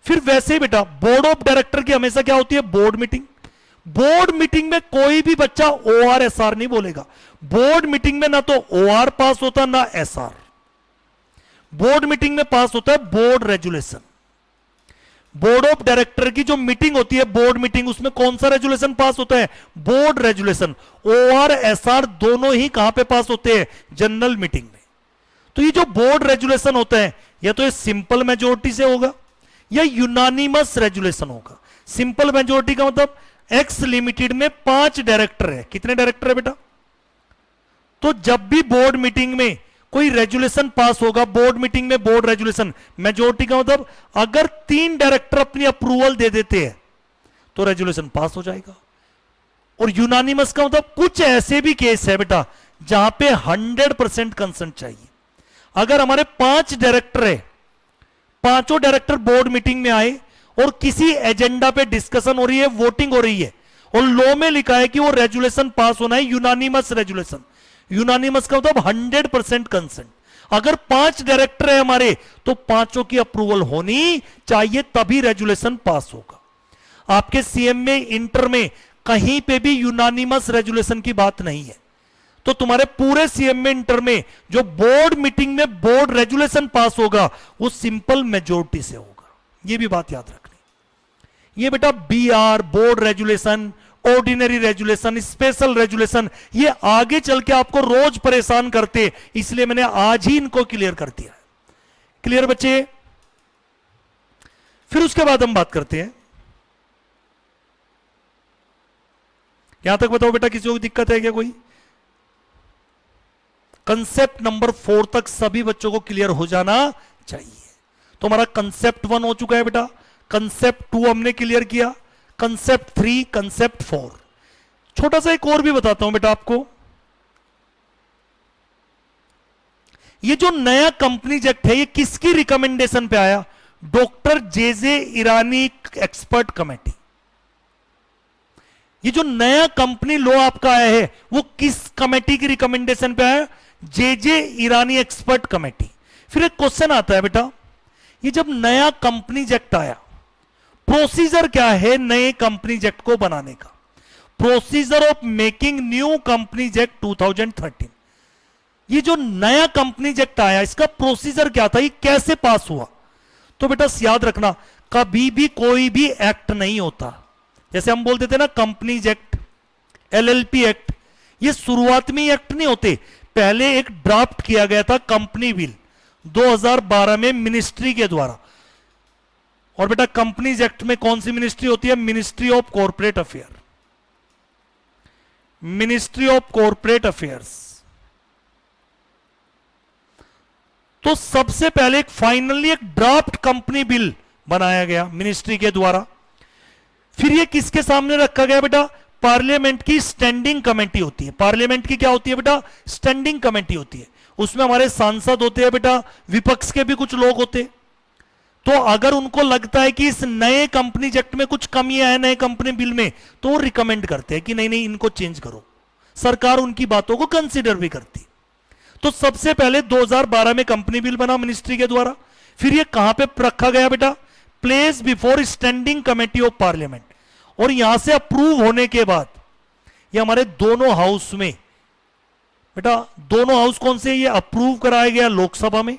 Speaker 1: फिर वैसे ही बेटा बोर्ड ऑफ डायरेक्टर की हमेशा क्या होती है? Board meeting. बोर्ड मीटिंग में कोई भी बच्चा ओआर एसआर नहीं बोलेगा। बोर्ड मीटिंग में ना तो ओआर पास होता ना एसआर। बोर्ड मीटिंग में पास होता है board resolution. Board of director की जो मीटिंग होती है बोर्ड मीटिंग, उसमें कौन सा रेजुलेशन पास होता है? Board resolution. ओआर एसआर दोनों ही कहां पे पास होते हैं? जनरल मीटिंग में। तो ये जो बोर्ड रेजुलेशन होता है, या तो ये सिंपल मेजोरिटी से होगा या यूनानिमस रेजुलेशन होगा। सिंपल मेजोरिटी का मतलब एक्स लिमिटेड में 5 डायरेक्टर है। कितने डायरेक्टर है बेटा? तो जब भी बोर्ड मीटिंग में कोई रेजुलेशन पास होगा, बोर्ड मीटिंग में बोर्ड रेजुलेशन, मेजोरिटी का मतलब अगर 3 डायरेक्टर अपनी अप्रूवल दे देते हैं तो रेजुलेशन पास हो जाएगा। और यूनानिमस का मतलब कुछ ऐसे भी केस है बेटा जहां पे 100% कंसेंट चाहिए। अगर हमारे 5 डायरेक्टर है, पांचों डायरेक्टर बोर्ड मीटिंग में आए और किसी एजेंडा पे डिस्कशन हो रही है, वोटिंग हो रही है, और लॉ में लिखा है कि वो रेजुलेशन पास होना है यूनानिमस रेजुलेशन। यूनानिमस का मतलब 100% कंसेंट। अगर 5 डायरेक्टर है हमारे तो पांचों की अप्रूवल होनी चाहिए, तभी रेजुलेशन पास होगा। आपके सीएमए इंटर में कहीं पे भी यूनानिमस रेजुलेशन की बात नहीं है। तो तुम्हारे पूरे सीएमए इंटर में जो बोर्ड मीटिंग में बोर्ड रेजुलेशन पास होगा वो सिंपल मेजोरिटी से होगा। ये भी बात याद रखनी। ये बेटा BR, board resolution, ordinary resolution, special resolution, ये आगे चल के आपको रोज परेशान करते, इसलिए मैंने आज ही इनको क्लियर कर दिया। क्लियर बच्चे? फिर उसके बाद हम बात करते हैं यहां तक बताओ बेटा, किसी को दिक्कत है क्या कोई? कंसेप्ट नंबर 4 तक सभी बच्चों को क्लियर हो जाना चाहिए। तो हमारा कंसेप्ट 1 हो चुका है बेटा, कंसेप्ट 2 हमने क्लियर किया, कंसेप्ट 3, कंसेप्ट 4। छोटा सा एक और भी बताता हूं बेटा आपको। ये जो नया कंपनीज एक्ट है, ये किसकी रिकमेंडेशन पे आया? डॉक्टर जे ईरानी एक्सपर्ट कमेटी। ये जो नया कंपनी लॉ आपका आया है, वो किस कमेटी की रिकमेंडेशन पे आया? जे ईरानी एक्सपर्ट कमेटी। फिर एक क्वेश्चन आता है बेटा, ये जब नया कंपनीज एक्ट आया, प्रोसीजर क्या है नए कंपनीज एक्ट को बनाने का? Procedure of making new companies act 2013। ये जो नया कंपनीज एक्ट आया, इसका प्रोसीजर क्या था, ये कैसे पास हुआ? तो बेटा याद रखना, कभी भी कोई भी एक्ट नहीं होता, जैसे हम बोलते थे ना कंपनीज एक्ट, एलएलपी एक्ट, ये शुरुआत में एक्ट नहीं होते। पहले एक ड्राफ्ट किया गया था कंपनी बिल 2012 में मिनिस्ट्री के द्वारा। और बेटा कंपनीज एक्ट में कौन सी मिनिस्ट्री होती है? Ministry of corporate affair, ministry of corporate affairs. तो सबसे पहले एक फाइनली एक ड्राफ्ट कंपनी बिल बनाया गया मिनिस्ट्री के द्वारा। फिर ये किसके सामने रखा गया बेटा? पार्लियामेंट की स्टैंडिंग कमेटी होती है। पार्लियामेंट की क्या होती है बेटा? स्टैंडिंग कमेटी होती है। उसमें हमारे सांसद होते हैं बेटा, विपक्ष के भी कुछ लोग होते। तो अगर उनको लगता है कि इस नए कंपनीज एक्ट में कुछ कमियां हैं नए कंपनी बिल में, तो वो रिकमेंड करते हैं कि नहीं नहीं इनको चेंज करो। सरकार उनकी बातों को कंसीडर भी करती। तो सबसे पहले 2012 में कंपनी बिल बना मिनिस्ट्री के द्वारा। फिर ये कहां पे रखा गया बेटा? Place before standing committee of parliament. और यहां से अप्रूव होने के बाद ये हमारे दोनों हाउस में बेटा, दोनों हाउस कौन से? ये अप्रूव कराया गया लोकसभा में।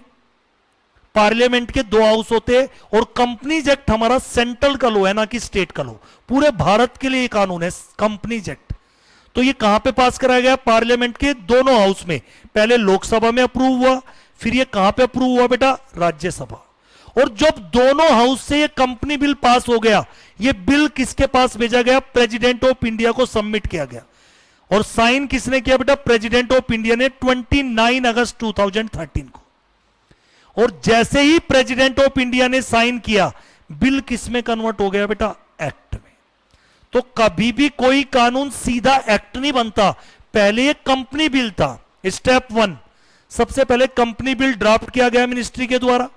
Speaker 1: पार्लियामेंट के 2 हाउस होते हैं। और कंपनीज एक्ट हमारा सेंट्रल का लॉ है, ना कि स्टेट का लॉ। पूरे भारत के लिए कानून है कंपनीज एक्ट। तो ये कहां पे पास कराया गया? पार्लियामेंट के दोनों हाउस में। पहले लोकसभा में अप्रूव हुआ, फिर ये कहां पे अप्रूव हुआ बेटा? राज्यसभा। और जब दोनों हाउस से ये कंपनी बिल पास हो गया, ये बिल किसके पास भेजा गया? प्रेसिडेंट ऑफ इंडिया को सबमिट किया गया। और साइन किसने किया बेटा? प्रेसिडेंट ऑफ इंडिया ने 29 अगस्त 2013 को। और जैसे ही प्रेसिडेंट ऑफ इंडिया ने साइन किया, बिल किस में कन्वर्ट हो गया बेटा? एक्ट में। तो कभी भी कोई कानून सीधा एक्ट नहीं बनता, पहले एक कंपनी बिल था। स्टेप 1, सबसे पहले कंपनी बिल ड्राफ्ट किया गया मिनिस्ट्री के द्वारा।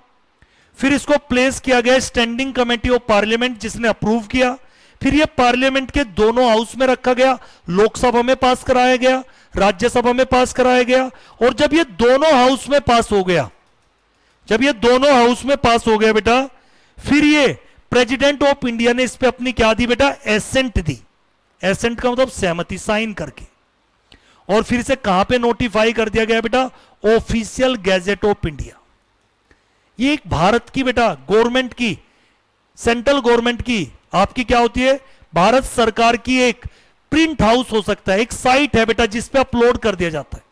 Speaker 1: फिर इसको प्लेस किया गया स्टैंडिंग कमेटी ऑफ पार्लियामेंट, जिसने अप्रूव किया। फिर यह पार्लियामेंट के दोनों हाउस में रखा गया, लोकसभा में पास कराया गया, राज्यसभा में पास कराया गया। और जब ये दोनों हाउस में पास हो गया, जब ये दोनों हाउस में पास हो गया बेटा, फिर ये प्रेसिडेंट ऑफ इंडिया ने इस पे अपनी क्या दी बेटा? एसेंट दी। एसेंट का मतलब सहमति, साइन करके। और फिर से कहां पे नोटिफाई कर दिया गया बेटा? Official gazette of India. ये एक भारत की बेटा गवर्नमेंट की, सेंट्रल गवर्नमेंट की आपकी क्या होती है? भारत सरकार की एक प्रिंट हाउस हो सकता है, एक साइट है बेटा जिस पे अपलोड कर दिया जाता है।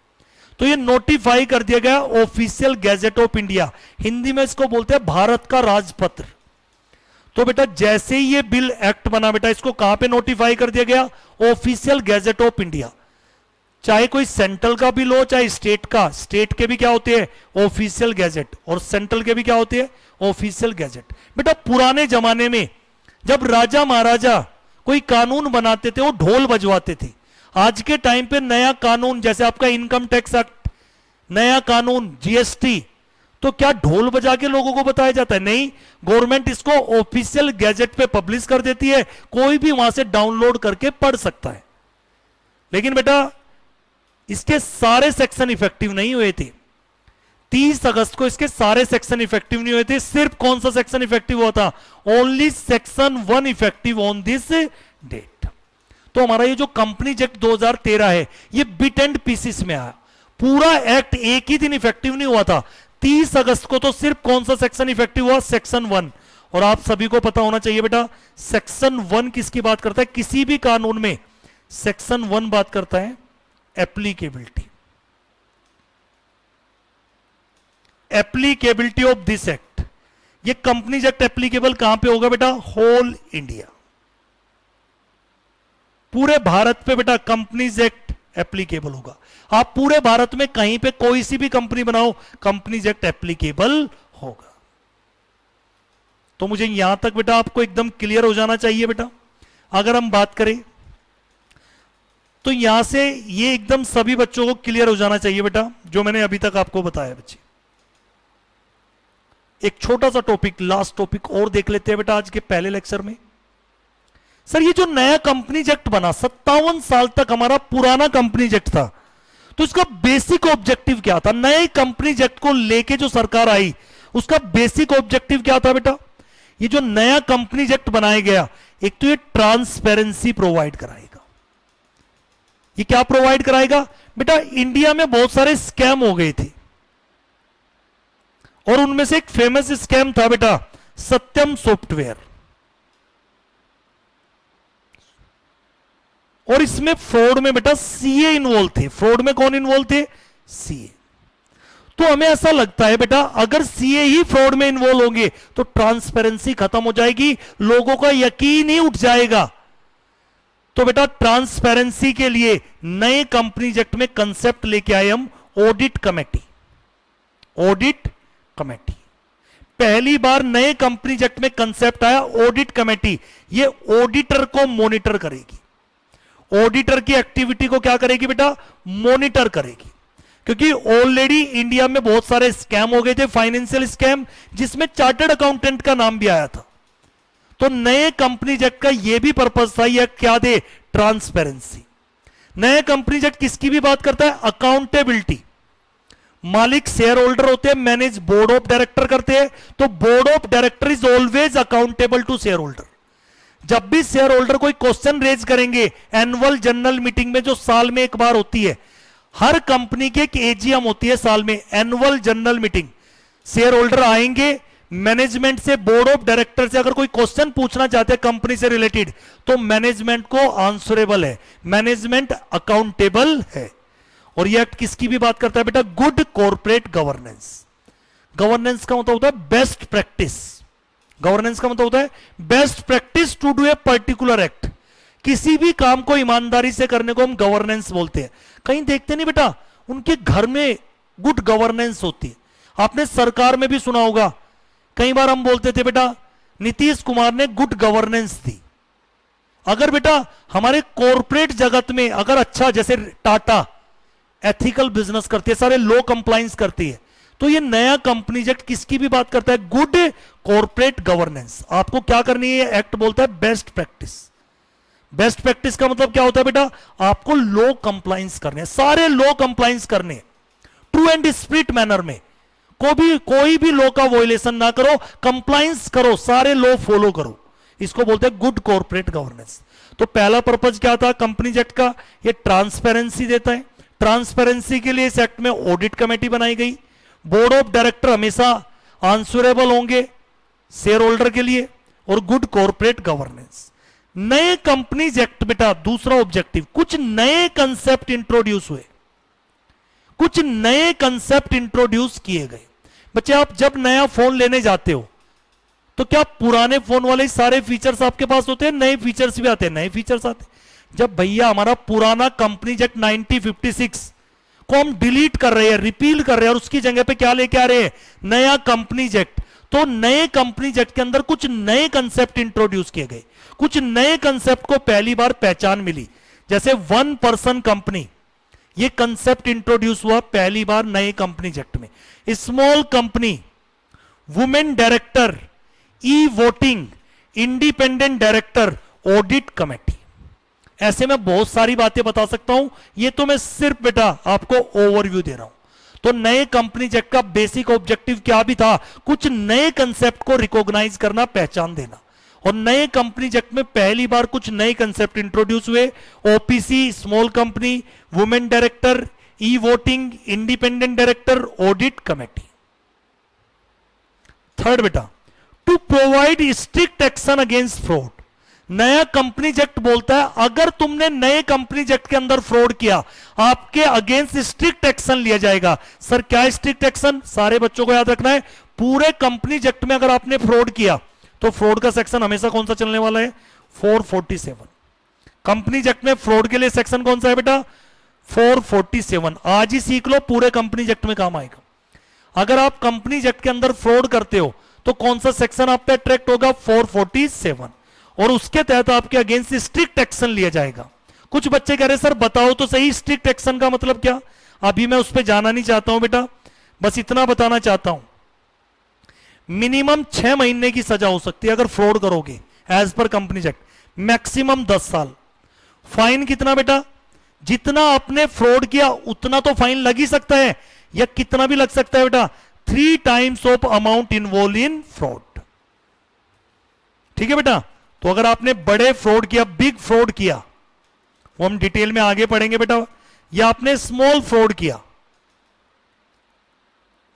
Speaker 1: तो ये नोटिफाई कर दिया गया official gazette of India. Hindi में इसको बोलते हैं भारत का राजपत्र। तो बेटा जैसे ही ये बिल एक्ट बना बेटा, इसको कहां पे नोटिफाई कर दिया गया? Official gazette of India. चाहे कोई सेंट्रल का बिल हो चाहे स्टेट का, स्टेट के भी क्या होते हैं? Official gazette. और सेंट्रल के भी क्या होते हैं? Official gazette. बेटा पुराने जमाने में जब राजा महाराजा कोई कानून बनाते थे, वो ढोल बजवाते थे। आज के टाइम पे नया कानून, जैसे आपका इनकम टैक्स एक्ट, नया कानून जीएसटी, तो क्या ढोल बजा के लोगों को बताया जाता है? नहीं, गवर्नमेंट इसको ऑफिशियल गैजेट पे पब्लिश कर देती है, कोई भी वहां से डाउनलोड करके पढ़ सकता है। लेकिन बेटा इसके सारे सेक्शन इफेक्टिव नहीं हुए थे। 30 अगस्त को इसके सारे सेक्शन इफेक्टिव नहीं हुए थे। सिर्फ कौन सा सेक्शन इफेक्टिव हुआ था? Only section 1 effective on this date. तो हमारा ये जो कंपनीज एक्ट 2013 है, ये बिट एंड पीसेस में आया। पूरा एक्ट एक ही दिन इफेक्टिव नहीं हुआ था। 30 अगस्त को तो सिर्फ कौन सा सेक्शन इफेक्टिव हुआ? सेक्शन 1। और आप सभी को पता होना चाहिए बेटा, सेक्शन 1 किसकी बात करता है? किसी भी कानून में सेक्शन 1 बात करता है applicability. Applicability of this act. ये कंपनीज एक्ट एप्लीकेबल कहां पे होगा बेटा? होल इंडिया, पूरे भारत पे बेटा कंपनीज एक्ट एप्लीकेबल होगा। आप पूरे भारत में कहीं पे कोई सी भी कंपनी बनाओ, कंपनीज एक्ट एप्लीकेबल होगा। तो मुझे यहां तक बेटा आपको एकदम क्लियर हो जाना चाहिए बेटा। अगर हम बात करें तो यहां से ये एकदम सभी बच्चों को क्लियर हो जाना चाहिए बेटा, जो मैंने अभी तक आपको बताया बच्चे। एक छोटा सा टॉपिक, लास्ट टॉपिक और देख लेते हैं बेटा आज के पहले लेक्चर में। सर ये जो नया कंपनीज एक्ट बना, 57 साल तक हमारा पुराना कंपनीज एक्ट था, तो इसका बेसिक ऑब्जेक्टिव क्या था? नए कंपनीज एक्ट को लेके जो सरकार आई, उसका बेसिक ऑब्जेक्टिव क्या था बेटा? ये जो नया कंपनीज एक्ट बनाया गया, एक तो ये ट्रांसपेरेंसी प्रोवाइड कराएगा। ये क्या प्रोवाइड कराएगा बेटा? इंडिया में बहुत सारे स्कैम हो गए थे, और उनमें से एक फेमस स्कैम था बेटा सत्यम सॉफ्टवेयर। और इसमें फ्रॉड में बेटा सीए इन्वॉल्व थे। फ्रॉड में कौन इन्वॉल्व थे? सीए। तो हमें ऐसा लगता है बेटा अगर सीए ही फ्रॉड में इन्वॉल्व होंगे तो ट्रांसपेरेंसी खत्म हो जाएगी, लोगों का यकीन ही उठ जाएगा। तो बेटा ट्रांसपेरेंसी के लिए नए कंपनीज एक्ट में कंसेप्ट लेके आए हम, ऑडिट कमेटी। ऑडिट कमेटी पहली बार नए कंपनीज एक्ट में कंसेप्ट आया, ऑडिट कमेटी। ये ऑडिटर को मॉनिटर करेगी, ऑडिटर की एक्टिविटी को क्या करेगी बेटा? मॉनिटर करेगी। क्योंकि ऑलरेडी इंडिया में बहुत सारे स्कैम हो गए थे, फाइनेंशियल स्कैम, जिसमें चार्टर्ड अकाउंटेंट का नाम भी आया था। तो नए कंपनीज एक्ट का यह भी पर्पस था, यह क्या दे? ट्रांसपेरेंसी। नए कंपनीज एक्ट किसकी भी बात करता है? अकाउंटेबिलिटी। मालिक शेयर होल्डर होते हैं, मैनेज बोर्ड ऑफ डायरेक्टर करते हैं, तो board of director is always accountable to share holder. जब भी शेयर होल्डर कोई क्वेश्चन रेज करेंगे एनुअल जनरल मीटिंग में, जो साल में एक बार होती है, हर कंपनी की एक एजीएम होती है साल में, annual general meeting. Share holder आएंगे, मैनेजमेंट से, बोर्ड ऑफ डायरेक्टर से अगर कोई क्वेश्चन पूछना चाहते हैं कंपनी से रिलेटेड, तो मैनेजमेंट को आंसरेबल है, मैनेजमेंट अकाउंटेबल है। और यह एक्ट किसकी भी बात करता है बेटा? Good corporate governance. गवर्नेंस का मतलब होता है बेस्ट प्रैक्टिस। गवर्नेंस का मतलब होता है best practice to do a particular act. किसी भी काम को ईमानदारी से करने को हम गवर्नेंस बोलते हैं। कहीं देखते नहीं बेटा उनके घर में गुड गवर्नेंस होती है। आपने सरकार में भी सुना होगा, कई बार हम बोलते थे बेटा नीतीश कुमार ने गुड गवर्नेंस दी। अगर बेटा हमारे कॉर्पोरेट जगत में अगर अच्छा, जैसे टाटा एथिकल बिजनेस करती है, सारे लो कंप्लायंस करती है, तो ये नया कंपनीज एक्ट किसकी भी बात करता है? Good corporate governance. आपको क्या करनी है? एक्ट बोलता है बेस्ट प्रैक्टिस। बेस्ट प्रैक्टिस का मतलब क्या होता है बेटा? आपको लो कंप्लायंस करने, सारे लो कंप्लायंस करने, ट्रू एंड स्पिरिट मैनर में, कोई भी लॉ का वॉयलेशन ना करो, कंप्लायंस करो, सारे लॉ फॉलो करो। इसको बोलते हैं गुड कॉर्पोरेट गवर्नेंस। तो पहला पर्पज क्या था कंपनीज एक्ट का? ये ट्रांसपेरेंसी देता है। ट्रांसपेरेंसी के लिए इस एक्ट में ऑडिट कमेटी बनाई गई। बोर्ड ऑफ डायरेक्टर हमेशा आंसरेबल होंगे शेयर होल्डर के लिए, और गुड कॉर्पोरेट गवर्नेंस। नए कंपनीज एक्ट बेटा दूसरा ऑब्जेक्टिव, कुछ नए कंसेप्ट इंट्रोड्यूस हुए, कुछ नए कंसेप्ट इंट्रोड्यूस किए गए। बच्चे आप जब नया फोन लेने जाते हो तो क्या पुराने फोन वाले सारे फीचर्स आपके पास होते हैं? नए फीचर्स भी आते हैं, नए फीचर्स आते हैं। जब भैया हमारा पुराना कंपनीज एक्ट 1956 को हम डिलीट कर रहे हैं, रिपील कर रहे हैं, और उसकी जगह पे क्या लेके आ रहे हैं? नया कंपनीज एक्ट। तो नए कंपनीज एक्ट के अंदर कुछ नए कंसेप्ट इंट्रोड्यूस किए गए, कुछ नए कंसेप्ट को पहली बार पहचान मिली। जैसे वन पर्सन कंपनी, ये कंसेप्ट इंट्रोड्यूस हुआ पहली बार नए कंपनीज एक्ट में। Small company, women director, e voting, independent director, audit committee. ऐसे में बहुत सारी बातें बता सकता हूं, ये तो मैं सिर्फ बेटा आपको ओवरव्यू दे रहा हूं। तो नए कंपनीज एक्ट का बेसिक ऑब्जेक्टिव क्या भी था? कुछ नए कंसेप्ट को रिकॉग्नाइज करना, पहचान देना। और नए कंपनीज एक्ट में पहली बार कुछ नए कंसेप्ट इंट्रोड्यूस हुए, OPC, small company, women director, e voting, independent director, audit committee. Third बेटा, to provide strict action against fraud. नया कंपनीज एक्ट बोलता है अगर तुमने नए कंपनीज एक्ट के अंदर फ्रॉड किया, आपके अगेंस्ट स्ट्रिक्ट एक्शन लिया जाएगा। सर क्या स्ट्रिक्ट एक्शन? सारे बच्चों को याद रखना है, पूरे कंपनीज एक्ट में अगर आपने फ्रॉड किया तो फ्रॉड का सेक्शन हमेशा कौन सा चलने वाला है? 447। कंपनीज एक्ट में फ्रॉड के लिए सेक्शन कौन सा है बेटा? 447। आज ही सीख लो, पूरे कंपनीज एक्ट में काम आएगा। अगर आप कंपनीज एक्ट के अंदर फ्रॉड करते हो तो कौन सा सेक्शन आप पे अट्रैक्ट होगा? 447। और उसके तहत आपके अगेंस्ट स्ट्रिक्ट एक्शन लिया जाएगा। कुछ बच्चे कह रहे सर बताओ तो सही, स्ट्रिक्ट एक्शन का मतलब क्या? अभी मैं उस पर जाना नहीं चाहता हूं बेटा, बस इतना बताना चाहता हूं, मिनिमम 6 महीने की सजा हो सकती है अगर फ्रॉड करोगे as per companies act, maximum 10 साल। फाइन कितना बेटा? जितना आपने फ्रॉड किया उतना तो फाइन लग ही सकता है, या कितना भी लग सकता है बेटा? 3 times of amount involve in fraud. ठीक है बेटा? तो अगर आपने बड़े फ्रॉड किया, बिग फ्रॉड किया, वो हम डिटेल में आगे पढ़ेंगे बेटा, या आपने स्मॉल फ्रॉड किया,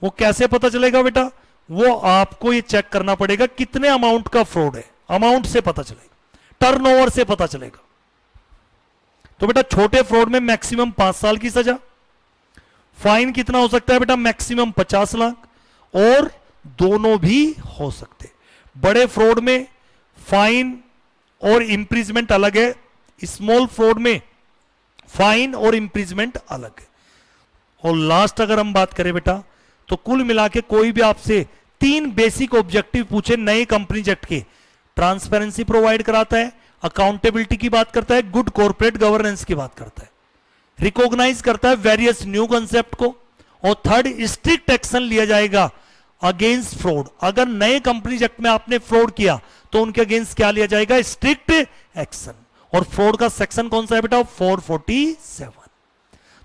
Speaker 1: वो कैसे पता चलेगा बेटा? वो आपको ये चेक करना पड़ेगा कितने अमाउंट का फ्रॉड है, अमाउंट से पता चलेगा, टर्नओवर से पता चलेगा। तो बेटा छोटे फ्रॉड में मैक्सिमम 5 साल की सजा, फाइन कितना हो सकता है बेटा? मैक्सिमम 50 लाख, और दोनों भी हो सकते। बड़े फ्रॉड में फाइन और इंप्रिजमेंट अलग है, स्मॉल फ्रॉड में फाइन और इंप्रिजमेंट अलग है। और लास्ट अगर हम बात करें बेटा, तो कुल मिला के कोई भी आपसे 3 बेसिक ऑब्जेक्टिव पूछे नए कंपनीज एक्ट के, ट्रांसपेरेंसी प्रोवाइड कराता है, अकाउंटेबिलिटी की बात करता है, गुड कॉर्पोरेट गवर्नेंस की बात करता है, रिकॉग्नाइज करता है वेरियस न्यू कंसेप्ट को, और थर्ड स्ट्रिक्ट एक्शन लिया जाएगा अगेंस्ट फ्रॉड। अगर नए कंपनीज एक्ट में आपने फ्रॉड किया तो उनके अगेंस्ट क्या लिया जाएगा? Strict action. और फ्रॉड का सेक्शन कौन सा है बेटा? 447।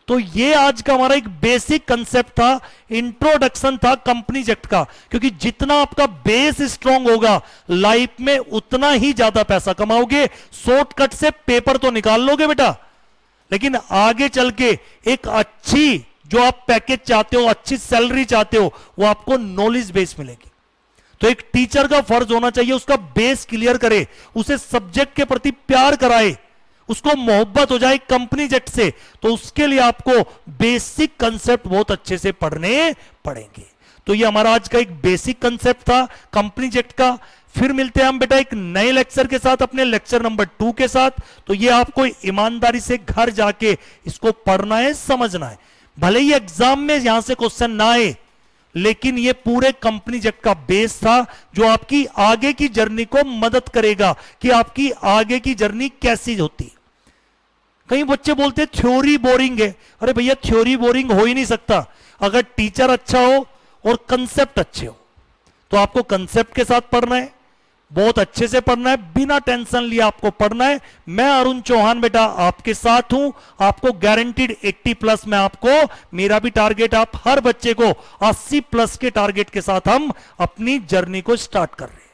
Speaker 1: तो ये आज का हमारा एक बेसिक कंसेप्ट था, इंट्रोडक्शन था कंपनीज एक्ट का। क्योंकि जितना आपका बेस स्ट्रांग होगा लाइफ में उतना ही ज्यादा पैसा कमाओगे। शॉर्टकट से पेपर तो निकाल लोगे बेटा, लेकिन आगे चल के एक अच्छी जो आप पैकेज चाहते हो, अच्छी सैलरी चाहते हो, वो आपको नॉलेज बेस मिलेगी। तो एक टीचर का फर्ज होना चाहिए उसका बेस क्लियर करे, उसे सब्जेक्ट के प्रति प्यार कराए, उसको मोहब्बत हो जाए कंपनीज एक्ट से। तो उसके लिए आपको बेसिक कंसेप्ट बहुत अच्छे से पढ़ने पड़ेंगे। तो ये हमारा आज का एक बेसिक कंसेप्ट था कंपनीज एक्ट का। फिर मिलते हैं हम बेटा एक नए लेक्चर के साथ, अपने लेक्चर नंबर 2 के साथ। तो ये आपको ईमानदारी से घर जाके इसको पढ़ना है, समझना है। भले ही एग्जाम में यहां से क्वेश्चन ना आए, लेकिन ये पूरे कंपनीज एक्ट का बेस था जो आपकी आगे की जर्नी को मदद करेगा कि आपकी आगे की जर्नी कैसी होती है। कई बच्चे बोलते हैं थ्योरी बोरिंग है। अरे भैया थ्योरी बोरिंग हो ही नहीं सकता। अगर टीचर अच्छा हो और कंसेप्ट अच्छे हो तो आपको कंसेप्ट के साथ पढ़ना है, बहुत अच्छे से पढ़ना है, बिना टेंशन लिए आपको पढ़ना है। मैं अरुण चौहान बेटा आपके साथ हूं, आपको गारंटीड 80+ में आपको मेरा भी टारगेट, आप हर बच्चे को 80+ के टारगेट के साथ हम अपनी जर्नी को स्टार्ट कर रहे हैं।